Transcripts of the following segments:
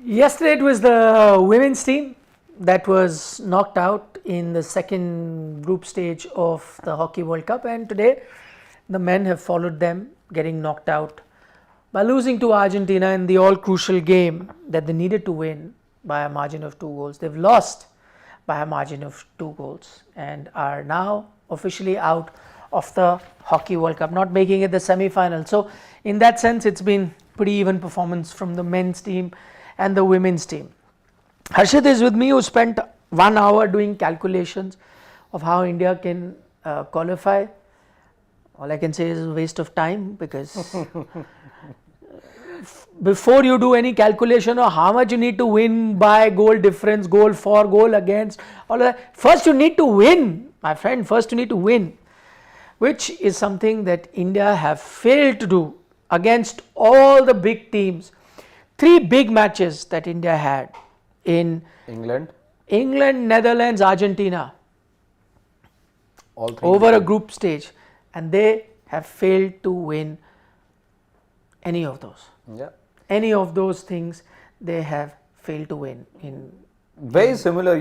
Yesterday it was the women's team that was knocked out in the second group stage of the Hockey World Cup, and today the men have followed them, getting knocked out by losing to Argentina in the all crucial game that they needed to win by a margin of 2 goals. They've lost by a margin of 2 goals and are now officially out of the Hockey World Cup, not making it the semi-final. So in that sense, it's been pretty even performance from the men's team and the women's team. Harshit is with me, who spent 1 hour doing calculations of how India can qualify. All I can say is a waste of time, because before you do any calculation of how much you need to win by, goal difference, goal for, goal against, all of that, first you need to win, my friend. First you need to win, which is something that India have failed to do against all the big teams. 3 big matches that India had in England, Netherlands, Argentina, all three over a group stage, and they have failed to win any of those. Yeah, Any of those things they have failed to win in. very similar.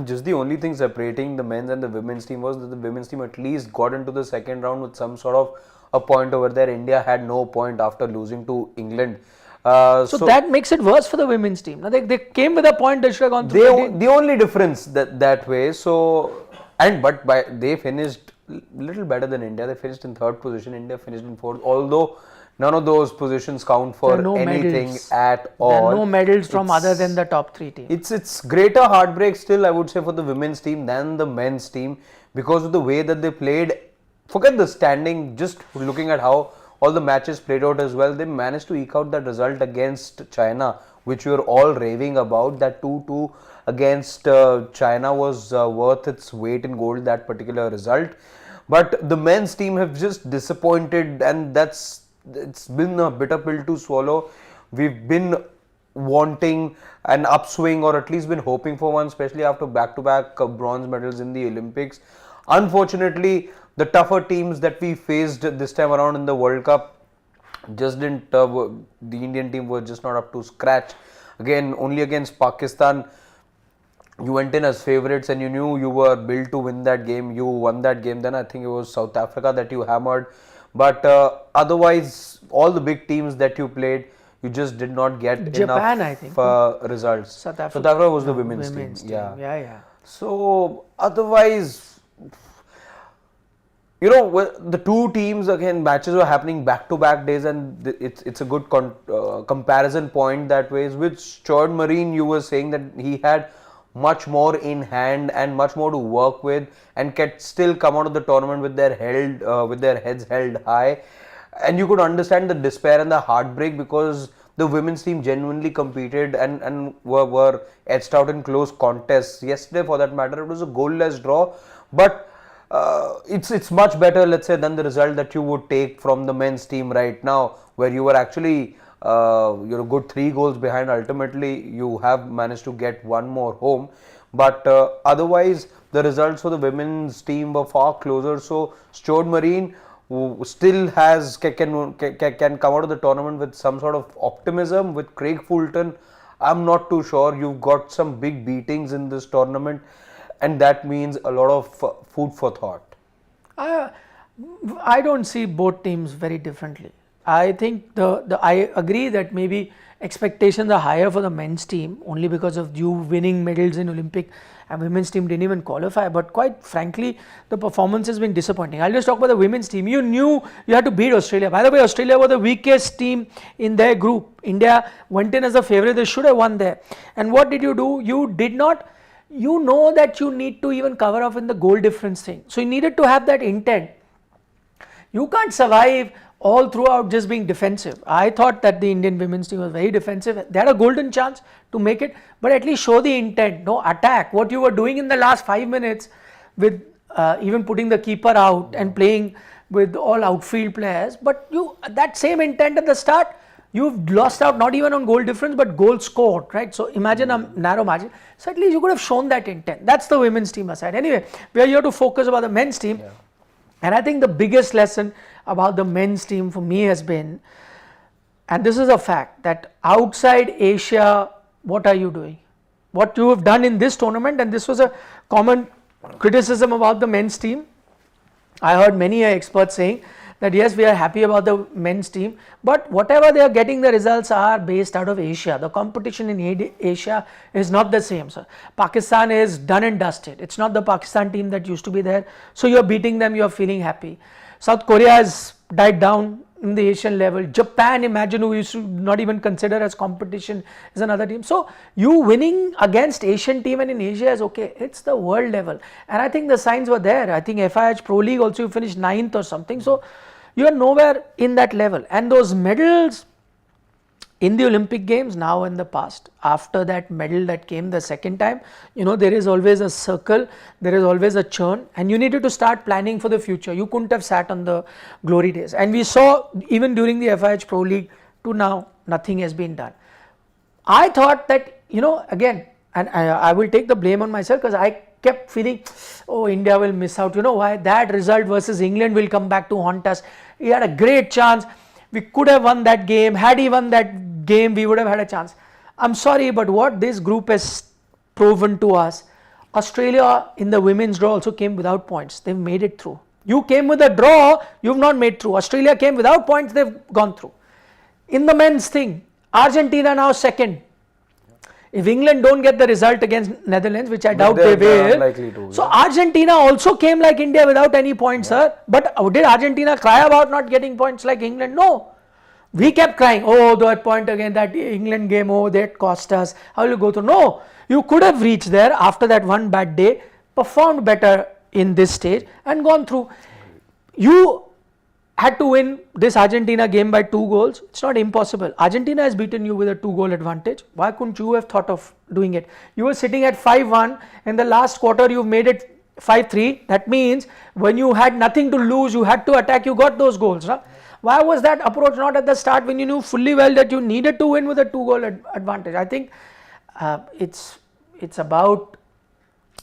Just the only thing separating the men's and the women's team was that the women's team at least got into the second round with some sort of a point over there. India had no point after losing to England. So that makes it worse for the women's team. Now they came with a point that should have gone through. the only difference that way. So they finished little better than India. They finished in 3rd position. India finished in 4th. Although none of those positions count for anything medals at all. There are no medals from other than the top 3 teams. It's greater heartbreak still, I would say, for the women's team than the men's team, because of the way that they played. Forget the standing, just looking at how all the matches played out as well. They managed to eke out that result against China, which we were all raving about. That 2-2 against China was worth its weight in gold, that particular result. But the men's team have just disappointed, and it's been a bitter pill to swallow. We've been wanting an upswing, or at least been hoping for one, especially after back-to-back bronze medals in the Olympics. Unfortunately, the tougher teams that we faced this time around in the World Cup just didn't, the Indian team was just not up to scratch. Again, only against Pakistan, you went in as favourites and you knew you were built to win that game. You won that game. Then I think it was South Africa that you hammered. But otherwise, all the big teams that you played, you just did not get Japan, enough I think. Results. South Africa, South Africa was the women's team. Yeah. So otherwise, the 2 teams, again, matches were happening back-to-back days, and it's a good comparison point that way. With Stuart Marine, you were saying that he had much more in hand and much more to work with, and can still come out of the tournament with their heads held high. And you could understand the despair and the heartbreak, because the women's team genuinely competed and were edged out in close contests. Yesterday, for that matter, it was a goalless draw, but it's much better, let's say, than the result that you would take from the men's team right now, where you were actually good 3 goals behind. Ultimately, you have managed to get 1 more home, but otherwise the results for the women's team were far closer. So Stuart Marine, who still can come out of the tournament with some sort of optimism. With Craig Fulton, I'm not too sure. You've got some big beatings in this tournament, and that means a lot of food for thought. I don't see both teams very differently. I think I agree that maybe expectations are higher for the men's team, only because of you winning medals in Olympic, and women's team didn't even qualify. But quite frankly, the performance has been disappointing. I'll just talk about the women's team. You knew you had to beat Australia. By the way, Australia were the weakest team in their group. India went in as a favourite. They should have won there. And what did you do? You did not. You know that you need to even cover up in the goal difference thing. So you needed to have that intent. You can't survive all throughout just being defensive. I thought that the Indian women's team was very defensive. They had a golden chance to make it, but at least show the intent, no attack. What you were doing in the last 5 minutes, with even putting the keeper out and playing with all outfield players, but that same intent at the start, you've lost out not even on goal difference but goal scored, right? So imagine a narrow margin. So at least you could have shown that intent. That's the women's team aside. Anyway, we are here to focus about the men's team. Yeah. And I think the biggest lesson about the men's team for me has been, and this is a fact, that outside Asia, what are you doing? What you have done in this tournament, and this was a common criticism about the men's team. I heard many experts saying that yes, we are happy about the men's team, but whatever they are getting, the results are based out of Asia. The competition in Asia is not the same, sir. Pakistan is done and dusted. It's not the Pakistan team that used to be there. So you are beating them, you are feeling happy. South Korea has died down in the Asian level. Japan, imagine, who used to not even consider as competition, is another team. So you winning against Asian team and in Asia is okay. It's the world level, and I think the signs were there. I think FIH Pro League also you finished 9th or something. So you are nowhere in that level, and those medals in the Olympic Games now in the past, after that medal that came the second time, there is always a circle, there is always a churn, and you needed to start planning for the future. You couldn't have sat on the glory days, and we saw even during the FIH Pro League to now, nothing has been done. I thought that, again, and I will take the blame on myself, because I kept feeling, oh, India will miss out. You know why? That result versus England will come back to haunt us. He had a great chance. We could have won that game. Had he won that game, we would have had a chance. I'm sorry, but what this group has proven to us, Australia in the women's draw also came without points. They've made it through. You came with a draw, you've not made through. Australia came without points, they've gone through. In the men's thing, Argentina now second. If England don't get the result against Netherlands, which I doubt they will, so Argentina also came like India without any points, sir. But did Argentina cry about not getting points like England? No. We kept crying, oh, that point again, that England game, oh, that cost us. How will you go through? No. You could have reached there after that one bad day, performed better in this stage and gone through. You had to win this Argentina game by 2 goals. It's not impossible. Argentina has beaten you with a 2-goal advantage. Why couldn't you have thought of doing it? You were sitting at 5-1. In the last quarter, you've made it 5-3. That means when you had nothing to lose, you had to attack, you got those goals. Huh? Why was that approach not at the start when you knew fully well that you needed to win with a 2-goal advantage? I think it's about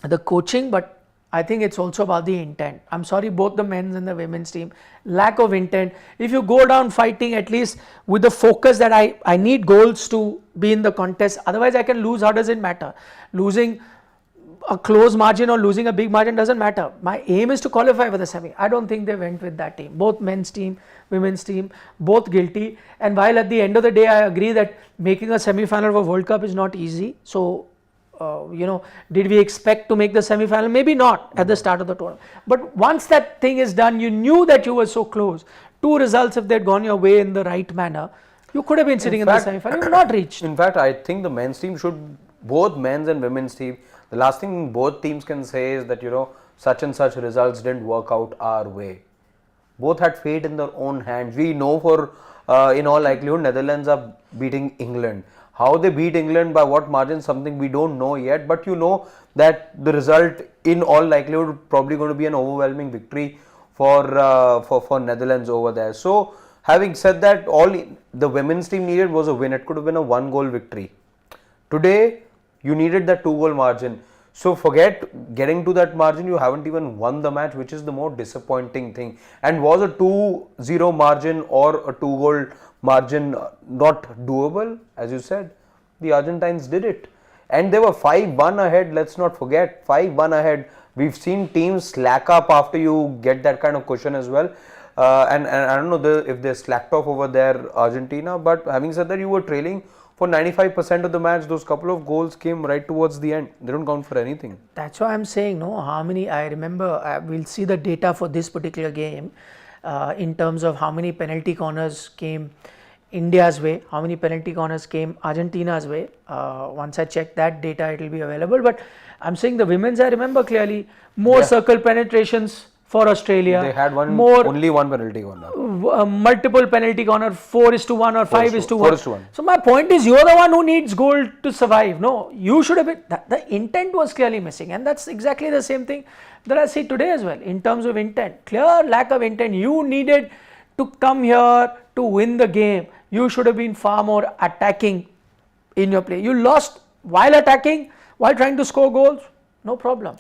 the coaching, but I think it's also about the intent. I'm sorry, both the men's and the women's team, lack of intent. If you go down fighting at least with the focus that I need goals to be in the contest, otherwise I can lose. How does it matter? Losing a close margin or losing a big margin doesn't matter. My aim is to qualify for the semi. I don't think they went with that team. Both men's team, women's team, both guilty. And while at the end of the day I agree that making a semi-final of a World Cup is not easy. So did we expect to make the semi-final? Maybe not at the start of the tournament. But once that thing is done, you knew that you were so close. 2 results, if they'd gone your way in the right manner, you could have been sitting in the semi-final. You've not reached. In fact, I think the men's team should, both men's and women's team, the last thing both teams can say is that, such and such results didn't work out our way. Both had fate in their own hands. We know for, in all likelihood, Netherlands are beating England. How they beat England, by what margin, something we don't know yet, but you know that the result in all likelihood probably going to be an overwhelming victory for Netherlands over there. So having said that, all the women's team needed was a win. It could have been a 1-goal victory. Today you needed that 2-goal margin. So forget getting to that margin, you haven't even won the match, which is the more disappointing thing. And was a 2-0 margin or a 2-goal margin not doable? As you said, the Argentines did it, and they were 5-1 ahead. Let's not forget, 5-1 ahead. We've seen teams slack up after you get that kind of cushion as well, and I don't know if they slacked off over there, Argentina. But having said that, you were trailing for 95% of the match. Those couple of goals came right towards the end. They don't count for anything. That's why I'm saying, how many, I remember, we'll see the data for this particular game in terms of how many penalty corners came India's way, how many penalty corners came Argentina's way. Once I check that data, it will be available. But I'm saying the women's, I remember clearly, more circle penetrations for Australia. They had only one penalty corner. Multiple penalty corner, 4:1 or 5:1. 4:1. So my point is, you're the one who needs goal to survive. No, you should have been, the intent was clearly missing, and that's exactly the same thing that I see today as well in terms of intent. Clear lack of intent. You needed to come here to win the game. You should have been far more attacking in your play. You lost while attacking, while trying to score goals, no problem,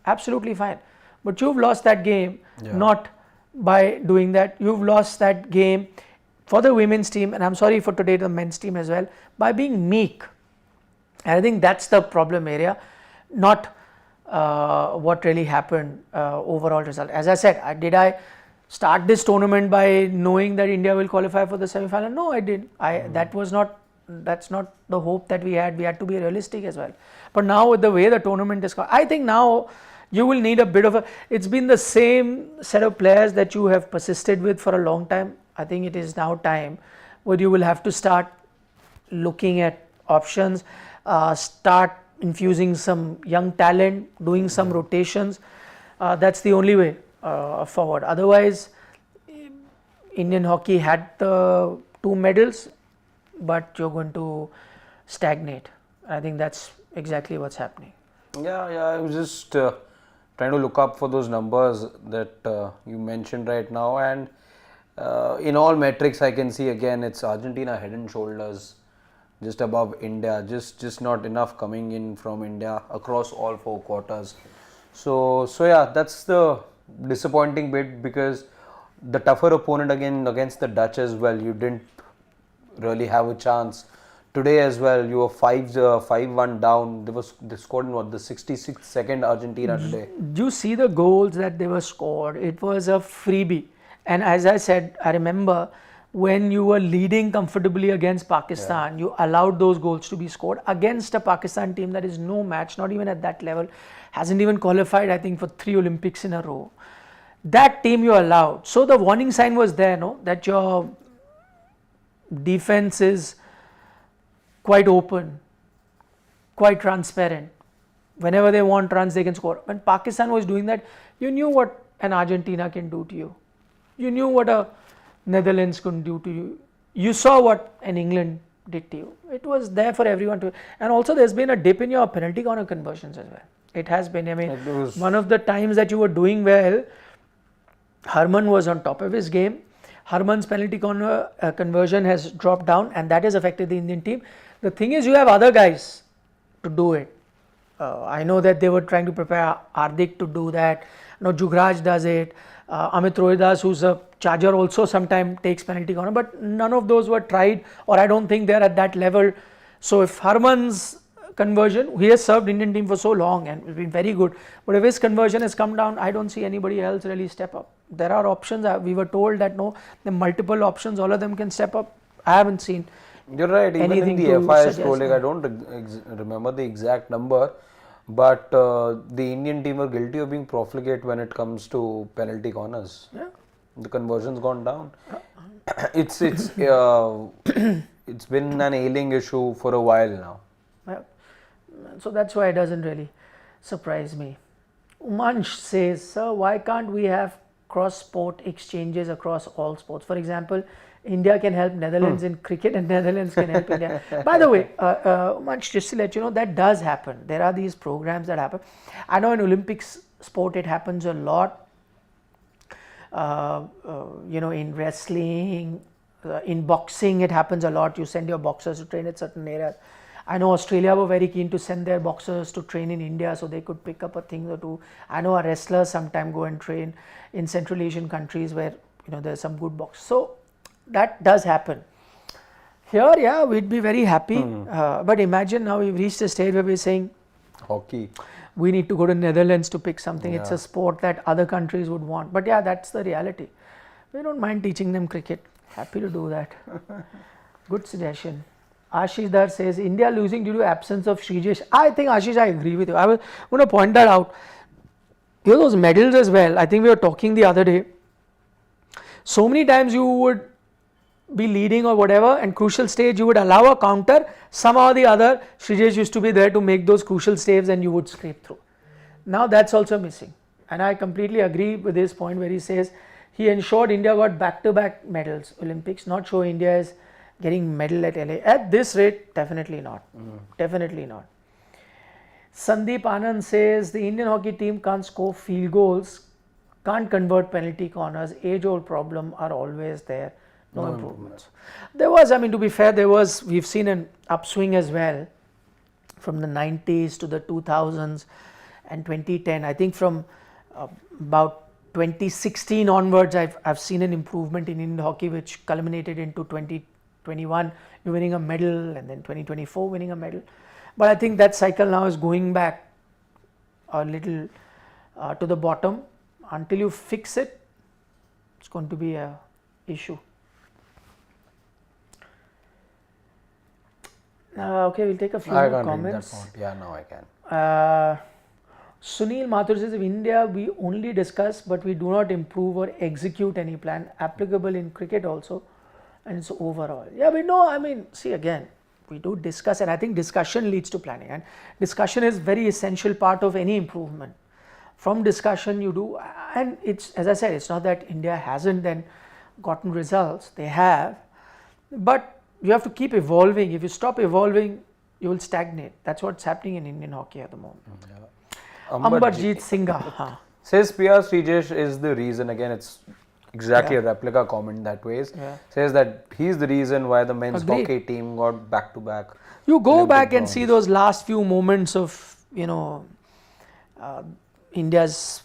absolutely fine. But you've lost that game not by doing that. You've lost that game for the women's team, and I'm sorry for today the men's team as well, by being meek. And I think that's the problem area, not what really happened overall result. As I said, did I start this tournament by knowing that India will qualify for the semi-final? No, I didn't. That's not the hope that we had. We had to be realistic as well. But now with the way the tournament is going, I think now you will need a bit of a, it's been the same set of players that you have persisted with for a long time. I think it is now time where you will have to start looking at options, start infusing some young talent, doing some rotations. That's the only way forward. Otherwise, Indian hockey had the 2 medals, but you're going to stagnate. I think that's exactly what's happening. Yeah, I was just trying to look up for those numbers that you mentioned right now, and in all metrics I can see again it's Argentina head and shoulders just above India, just not enough coming in from India across all 4 quarters. So yeah, that's the disappointing bit, because the tougher opponent again against the Dutch as well, you didn't really have a chance. Today as well, you were 5-1 down. They scored in the 66th second Argentina today. You see the goals that they were scored. It was a freebie. And as I said, I remember when you were leading comfortably against Pakistan, you allowed those goals to be scored against a Pakistan team that is no match, not even at that level, hasn't even qualified, I think, for 3 Olympics in a row. That team you allowed. So the warning sign was there, no, that your defense is quite open, quite transparent. Whenever they want runs, they can score. When Pakistan was doing that, you knew what an Argentina can do to you. You knew what a Netherlands could do to you. You saw what an England did to you. It was there for everyone to. And also there's been a dip in your penalty corner conversions as well. It has been. I mean, one of the times that you were doing well, Harman was on top of his game. Harman's penalty corner conversion has dropped down, and that has affected the Indian team. The thing is, you have other guys to do it. I know that they were trying to prepare Hardik to do that. You know, Jugraj does it. Amit Rohidas, who's a charger, also sometimes takes penalty corner, but none of those were tried, or I don't think they're at that level. So if Harman's conversion, he has served Indian team for so long and it's been very good, but if his conversion has come down, I don't see anybody else really step up. There are options. We were told that no, the multiple options, all of them can step up. I haven't seen. You're right. Even in the FIS Pro League, I don't remember the exact number, but the Indian team were guilty of being profligate when it comes to penalty corners. Yeah. The conversion's gone down. It's it's been an ailing issue for a while now. Yeah. So that's why it doesn't really surprise me. Umansh says, sir, why can't we have cross-sport exchanges across all sports? For example, India can help Netherlands in cricket and Netherlands can help India. By the way, Umansh, just to let you know, that does happen. There are these programs that happen. I know in Olympics sport it happens a lot. You know, in wrestling, in boxing it happens a lot. You send your boxers to train at certain areas. I know Australia were very keen to send their boxers to train in India so they could pick up a thing or two. I know our wrestlers sometimes go and train in Central Asian countries where, you know, there's some good box. So that does happen. Here, yeah, we'd be very happy. But imagine now we've reached a stage where we're saying, hockey, we need to go to Netherlands to pick something. Yeah. It's a sport that other countries would want. But yeah, that's the reality. We don't mind teaching them cricket. Happy to do that. Good suggestion. Ashish Dar says, India losing due to absence of Srijesh. I think, Ashish, I agree with you. I was going to point that out. You know, those medals as well. I think we were talking the other day. So many times you would be leading or whatever, and crucial stage you would allow a counter. Somehow or the other, Srijesh used to be there to make those crucial saves and you would scrape through. Now that's also missing. And I completely agree with his point where he says he ensured India got back-to-back medals, Olympics. Not sure India is getting medal at LA. At this rate, definitely not. Definitely not. Sandeep Anand says the Indian hockey team can't score field goals, can't convert penalty corners. Age-old problem are always there. No improvements. There was, I mean, to be fair, we've seen an upswing as well from the 90s to the 2000s and 2010. I think from about 2016 onwards, I've seen an improvement in Indian hockey, which culminated into 2021, you're winning a medal, and then 2024 winning a medal. But I think that cycle now is going back a little to the bottom. Until you fix it, it's going to be a issue. Okay, we'll take a few more comments. Read that point. Yeah, now I can. Sunil Mathur says, if India, we only discuss but we do not improve or execute any plan applicable in cricket also, and it's overall. Yeah, we know, I mean, see again, we do discuss, and I think discussion leads to planning, and discussion is very essential part of any improvement. From discussion you do, and it's, as I said, it's not that India hasn't then gotten results, they have, but you have to keep evolving. If you stop evolving, you will stagnate. That's what's happening in Indian hockey at the moment. Ambarjeet Singha says PR Srijesh is the reason. Again, it's exactly a replica comment that ways. Says that he's the reason why the men's hockey team got back to back. You go back and see those last few moments of, India's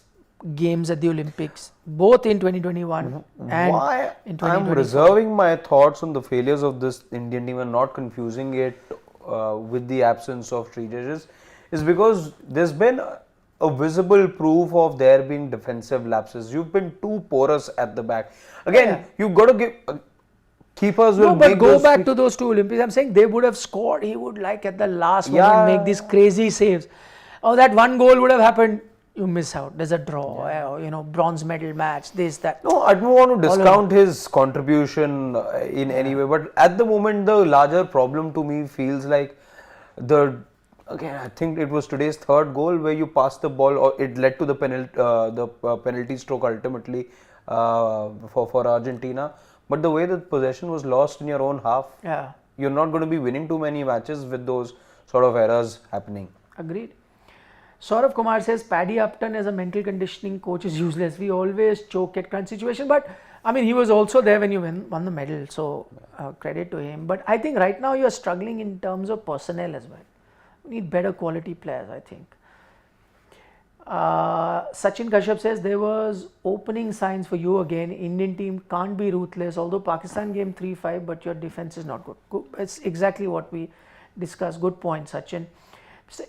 games at the Olympics, both in 2021 and why in 2024. I'm reserving my thoughts on the failures of this Indian team and not confusing it with the absence of Srijesh is because there's been a visible proof of there being defensive lapses. You've been too porous at the back. Again, you've got to give keepers will but go back to those two Olympics. I'm saying they would have scored. He would at the last moment make these crazy saves. Oh, that one goal would have happened. You miss out. There's a draw, bronze medal match, this, that. No, I don't want to discount his contribution in any way, but at the moment, the larger problem to me feels like I think it was today's third goal where you passed the ball, or it led to the penalty stroke ultimately for Argentina. But the way the possession was lost in your own half, you're not going to be winning too many matches with those sort of errors happening. Agreed. Saurav Kumar says Paddy Upton as a mental conditioning coach is useless. We always choke at crunch situation, but I mean he was also there when you won the medal, so credit to him. But I think right now you are struggling in terms of personnel as well. We need better quality players, I think. Sachin Kashyap says there was opening signs for you again. Indian team can't be ruthless, although Pakistan game 3-5, but your defense is not good. It's exactly what we discussed. Good point, Sachin.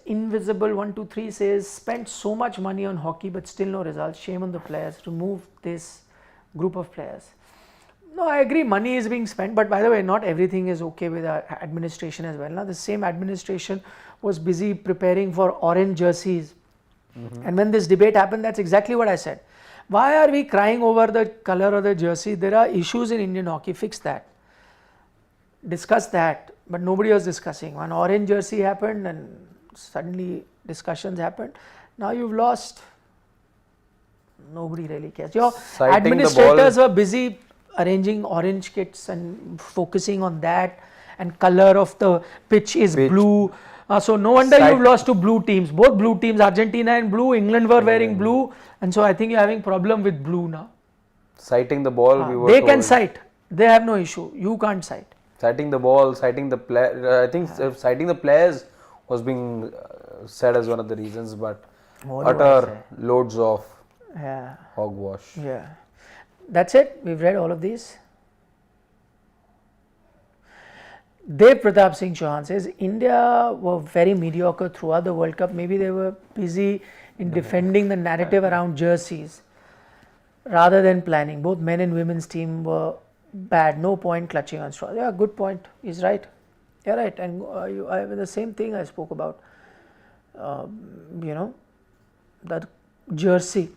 Invisible 123 says spent so much money on hockey but still no results. Shame on the players. Remove this group of players. No, I agree. Money is being spent, but by the way, not everything is okay with our administration as well. Now, the same administration was busy preparing for orange jerseys, and when this debate happened, that's exactly what I said. Why are we crying over the color of the jersey? There are issues in Indian hockey. Fix that. Discuss that. But nobody was discussing. One orange jersey happened, and suddenly discussions happened. Now you've lost. Nobody really cares. Your administrators were busy arranging orange kits and focusing on that, and color of the pitch is blue. So no wonder you've lost to blue teams. Both blue teams, Argentina and blue, England were wearing blue, and so I think you're having problem with blue now. Citing the ball, they can cite. They have no issue. You can't cite. Citing the ball, citing the player. I think citing the players was being said as one of the reasons, but utter loads of hogwash. Yeah, that's it. We've read all of these. Dev Pratap Singh Chauhan says India were very mediocre throughout the World Cup. Maybe they were busy in defending the narrative around jerseys rather than planning. Both men and women's team were bad. No point clutching on straws. Yeah, good point. He's right. You're right. And the same thing I spoke about. That jersey.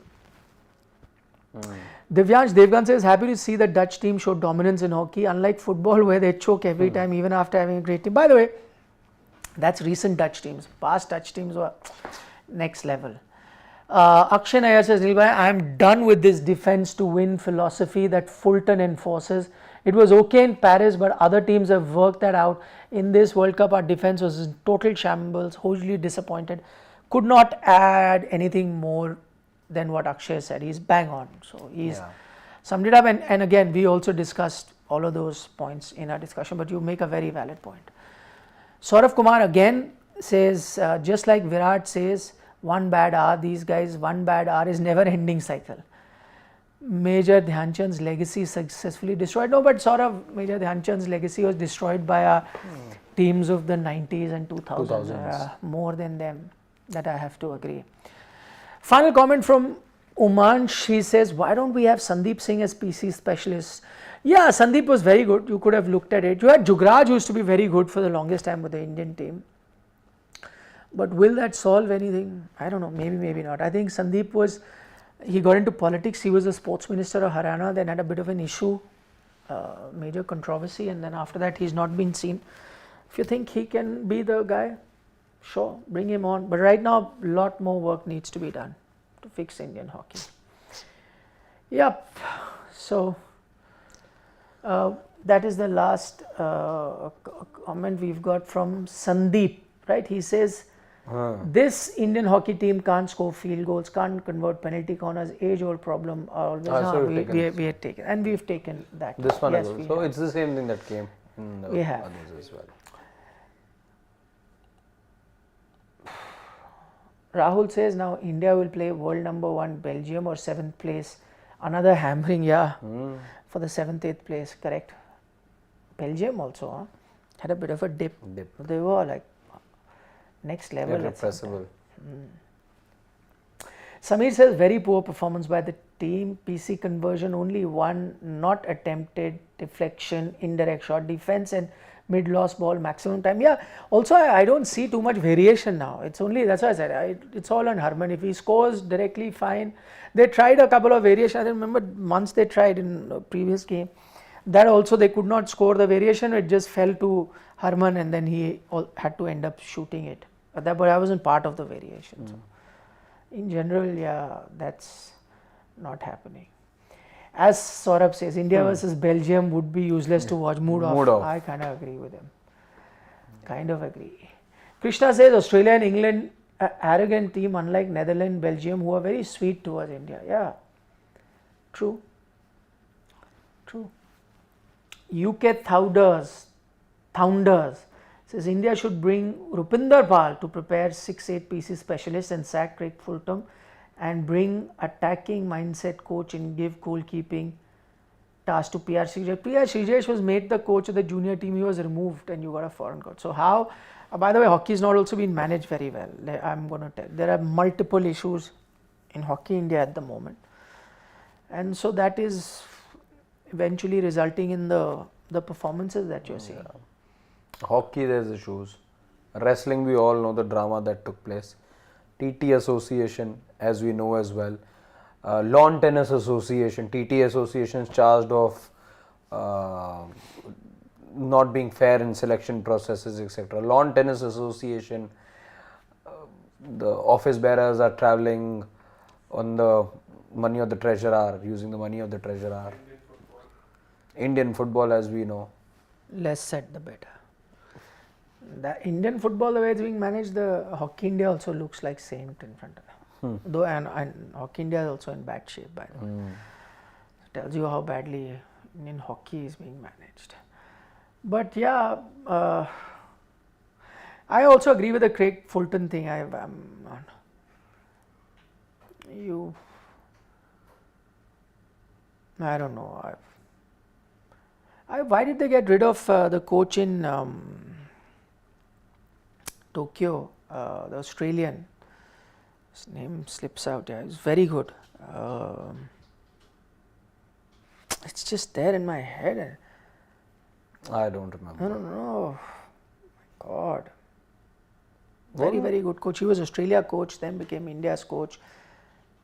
Divyansh Devgan says, happy to see the Dutch team show dominance in hockey, unlike football where they choke every time, even after having a great team. By the way, that's recent Dutch teams. Past Dutch teams were next level. Akshay Nair says, Nilbhai, I am done with this defense to win philosophy that Fulton enforces. It was okay in Paris, but other teams have worked that out. In this World Cup, our defense was in total shambles, hugely disappointed. Could not add anything more than what Akshay said. He's bang on. So he's summed it up. And again, we also discussed all of those points in our discussion, but you make a very valid point. Saurav Kumar again says, just like Virat says, one bad hour, these guys, one bad hour is never ending cycle. Major Dhyanchand's legacy successfully destroyed. No, but sort of Major Dhyanchand's legacy was destroyed by our teams of the 90s and 2000s. More than them, that I have to agree. Final comment from Uman. She says, why don't we have Sandeep Singh as PC specialist? Yeah, Sandeep was very good. You could have looked at it. You had Jugraj, who used to be very good for the longest time with the Indian team. But will that solve anything? I don't know. Maybe, maybe not. I think Sandeep was, he got into politics. He was the sports minister of Haryana, then had a bit of an issue, major controversy, and then after that he's not been seen. If you think he can be the guy, sure, bring him on. But right now, a lot more work needs to be done to fix Indian hockey. Yep. So that is the last comment we've got from Sandeep, right? He says, this Indian hockey team can't score field goals, can't convert penalty corners, age-old problem. Always, so we had taken, and we've taken that. This one yes, as well. So it's the same thing that came in the we have. others as well. Rahul says now India will play world number 1 Belgium or 7th place. Another hammering, yeah, for the 7th, 8th place, correct. Belgium also had a bit of a dip. They were like next level. Irrepressible. Samir says very poor performance by the team. PC conversion only one, not attempted, deflection, indirect shot, defense and mid lost ball, maximum time. Yeah, also I don't see too much variation now. It's only, that's why I said it's all on Harman. If he scores directly, fine. They tried a couple of variations. I remember once they tried in a previous game. That also they could not score the variation. It just fell to Harman and then he had to end up shooting it. But I wasn't part of the variation. So in general, yeah, that's not happening. As Saurabh says, India versus Belgium would be useless to watch. Mood off. I kind of agree with him. Kind of agree. Krishna says Australia and England, arrogant team unlike Netherlands, Belgium, who are very sweet towards India. Yeah, true. UK Thunders says India should bring Rupinder Pal to prepare 6-8 PC specialists and sack Craig Fulton and bring attacking mindset coach and give goalkeeping task to PR Srijesh. PR Srijesh was made the coach of the junior team. He was removed and you got a foreign coach. So how, by the way, hockey is not also being managed very well. I'm going to tell. There are multiple issues in Hockey India at the moment. And so that is eventually resulting in the performances that you're seeing. Hockey, there's issues. Wrestling, we all know the drama that took place. TT Association, as we know as well. Lawn Tennis Association, TT Association is charged of not being fair in selection processes, etc. Lawn Tennis Association, the office bearers are travelling on the money of the treasurer, using the money of the treasurer. Indian football, as we know. Less said, the better. The Indian football, the way it's being managed, the Hockey India also looks like saint in front of them. Though, and Hockey India is also in bad shape, by the way. It tells you how badly Indian hockey is being managed. But yeah, I also agree with the Craig Fulton thing. I don't know. Why did they get rid of the coach in Tokyo, the Australian? His name slips out. Yeah, he's very good. It's just there in my head. I don't remember. I don't know. My God. Very good coach. He was Australia coach, then became India's coach.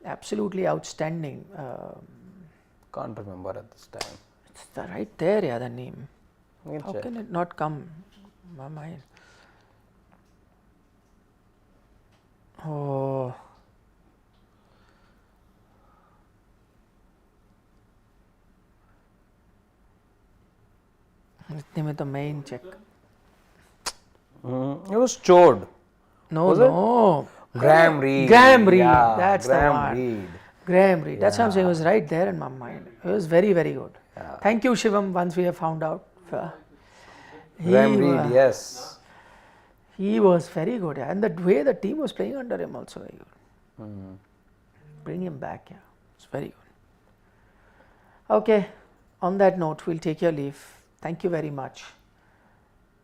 Absolutely outstanding. Can't remember at this time. It's right there, yeah, the name. How check. can it not come in my mind? Oh. इतने में तो मैं ही check. It was Chode. No. Graham Reed. Yeah, that's Graham the one. Reed. Graham Reed. That's what I'm saying. It was right there in my mind. It was very good. Yeah. Thank you, Shivam, once we have found out. Graham Reed, yes. He was very good. Yeah. And the way the team was playing under him also very good. Bring him back, yeah. It's very good. Okay, on that note, we'll take your leave. Thank you very much.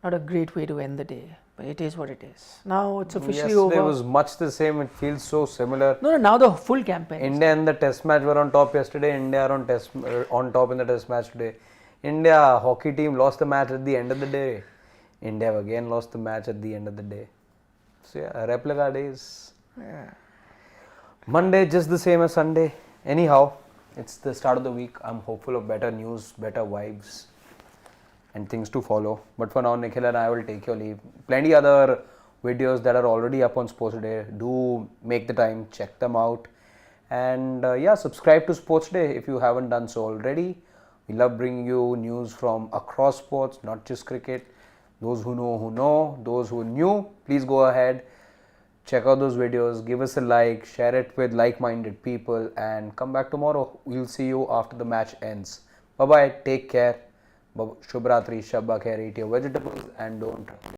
Not a great way to end the day, but it is what it is. Now it's officially Yesterday over. was much the same. It feels so similar. No, now the full campaign. India and the Test match were on top yesterday. India are on top in the Test match today. India hockey team lost the match at the end of the day. India have again lost the match at the end of the day. So yeah, replica days. Yeah. Monday just the same as Sunday. Anyhow, it's the start of the week. I'm hopeful of better news, better vibes, and things to follow. But for now, Nikhil and I will take your leave. Plenty other videos that are already up on Sports Day. Do make the time, check them out. And yeah, subscribe to Sports Day if you haven't done so already. We love bringing you news from across sports, not just cricket. Those who know, those who are new, please go ahead, check out those videos, give us a like, share it with like-minded people, and come back tomorrow. We'll see you after the match ends. Bye-bye, take care. Shubhratri, Shabba Khair, eat your vegetables and don't